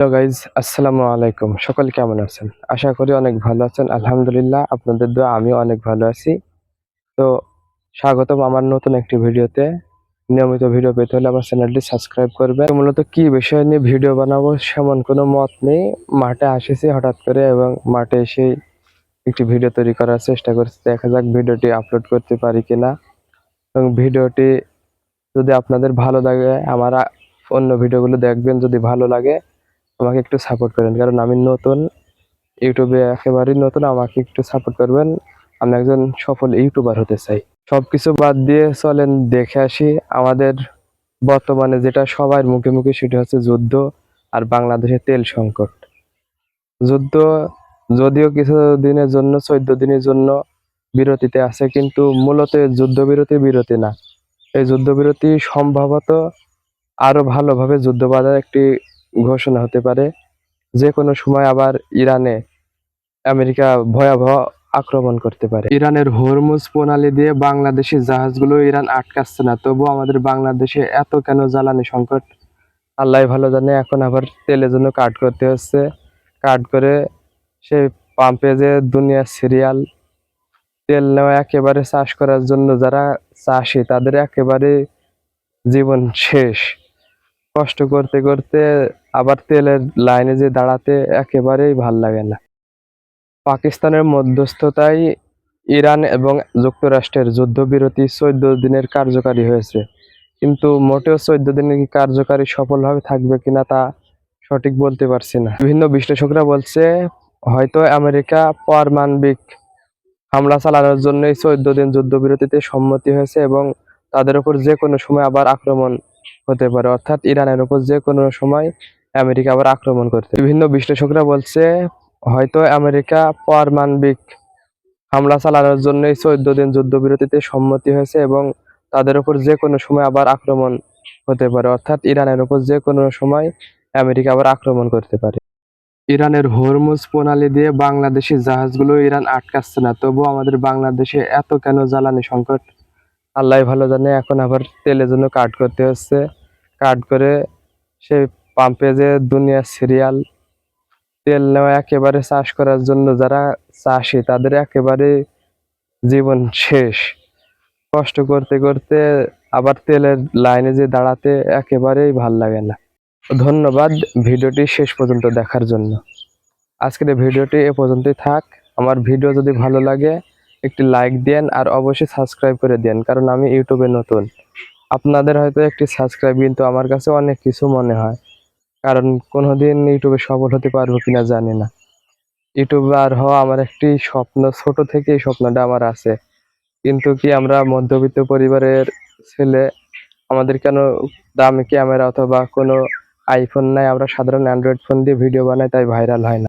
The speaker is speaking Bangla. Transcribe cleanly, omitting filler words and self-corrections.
হ্যালো গাইজ, আসসালামু আলাইকুম। সকলে কেমন আছেন? আশা করি অনেক ভালো আছেন। আলহামদুলিল্লাহ, আপনাদের দোয়া আমিও অনেক ভালো আছি। তো স্বাগতম আমার নতুন একটি ভিডিওতে। নিয়মিত ভিডিও পেতে হলে আমার চ্যানেলটি সাবস্ক্রাইব করবেন। তো মূলত কি বিষয় নিয়ে ভিডিও বানাবো সেমন কোনো মত নেই। মাঠে আসিছি হঠাৎ করে এবং মাঠে এসেই একটি ভিডিও তৈরি করার চেষ্টা করছি। দেখা যাক ভিডিওটি আপলোড করতে পারি কিনা, এবং ভিডিওটি যদি আপনাদের ভালো লাগে আমার অন্য ভিডিওগুলো দেখবেন। যদি ভালো লাগে আমাকে একটু সাপোর্ট করেন, কারণ আমি নতুন ইউটিউবে, একেবারেই নতুন। আমাকে একটু সাপোর্ট করবেন। আমি একজন সফল ইউটিউবার হতে চাই। সবকিছু বাদ দিয়ে চলেন দেখে আসি আমাদের বর্তমানে যেটা সবার মুখে মুখে, সেটা হচ্ছে যুদ্ধ আর বাংলাদেশের তেল সংকট। যুদ্ধ যদিও কিছু দিনের জন্য, 14 দিনের জন্য বিরতিতে আছে, কিন্তু মূলত যুদ্ধবিরতি না। এই যুদ্ধবিরতি সম্ভবত আরো ভালোভাবে যুদ্ধ বাঁধার একটি ঘোষণা হতে পারে। যে কোনো সময় আবার ইরানে আমেরিকা ভয়াবহ আক্রমণ করতে পারে। ইরানের হরমুজ প্রণালী দিয়ে বাংলাদেশি জাহাজগুলো ইরান আটকাচ্ছে না, তবু আমাদের বাংলাদেশে এত কেন জ্বালানি সংকট আল্লাহ ভালো জানে। এখন আবার তেলের জন্য কাট করতে হচ্ছে। কাট করে সেই পাম্পে যে দুনিয়া সিরিয়াল তেল নেওয়া, একেবারে চাষ করার জন্য যারা চাষি তাদের একেবারে জীবন শেষ। কষ্ট করতে করতে আবার তেলের লাইনে যে দাঁড়াতে একেবারেই ভাল লাগে না। পাকিস্তানের মধ্যস্থতায় ইরান এবং যুক্তরাষ্ট্রের যুদ্ধবিরতি 14 দিনের কার্যকারী হয়েছে, কিন্তু মোটেও 14 দিনের কি কার্যকারী সফলভাবে থাকবে কিনা তা সঠিক বলতে পারছি না। বিভিন্ন বিশ্লেষকরা বলছে হয়তো আমেরিকা পারমাণবিক হামলা চালানোর জন্য 14 দিন যুদ্ধবিরতিতে সম্মতি হয়েছে, এবং তাদের উপর যে কোনো সময় আবার আক্রমণ হতে পারে, অর্থাৎ ইরানের উপর যে কোনো সময় আমেরিকা আবার আক্রমণ করতে। বিভিন্ন বিশ্লেষকরা বলছে হয়তো আমেরিকা পারমাণবিক হামলা চালানোর জন্য 14 দিন যুদ্ধবিরতিতে সম্মতি হয়েছে, এবং তাদের উপর যে কোনো সময় আবার আক্রমণ হতে পারে, অর্থাৎ ইরানের উপর যে কোনো সময় আমেরিকা আবার আক্রমণ করতে পারে। ইরানের হরমুজ প্রণালী দিয়ে বাংলাদেশি জাহাজগুলো ইরান আটকাচ্ছে না, তবু আমাদের বাংলাদেশে এত কেন জ্বালানি সংকট আল্লাহ ভালো জানে। এখন আবার তেলের জন্য কাট করতে হচ্ছে। কাট করে সেই পাম্পে যে দুনিয়া সিরিয়াল তেল নেওয়া, একেবারে চাষ করার জন্য যারা চাষি তাদের একেবারে জীবন শেষ। কষ্ট করতে করতে আবার তেলের লাইনে যে দাঁড়াতে একেবারেই ভাল লাগে না। ধন্যবাদ ভিডিওটি শেষ পর্যন্ত দেখার জন্য। আজকের এই ভিডিওটি এ পর্যন্তই থাক। আমার ভিডিও যদি ভালো লাগে একটি লাইক দেন, আর অবশ্যই সাবস্ক্রাইব করে দেন, কারণ আমি ইউটিউবে নতুন। আপনাদের হয়তো একটি সাবস্ক্রাইব কিন্তু আমার কাছে অনেক কিছু মনে হয়, কারণ কোনোদিন ইউটিউবে সফল হতে পারবো কিনা জানি না। ইউটিউবার হওয়া আমার একটি স্বপ্ন, ছোট থেকে এই স্বপ্নটা আমার আছে, কিন্তু কি আমরা মধ্যবিত্ত পরিবারের ছেলে, আমাদের কেন দামি ক্যামেরা অথবা কোনো আইফোন নাই, আমরা সাধারণ অ্যান্ড্রয়েড ফোন দিয়ে ভিডিও বানাই, তাই ভাইরাল হয় না।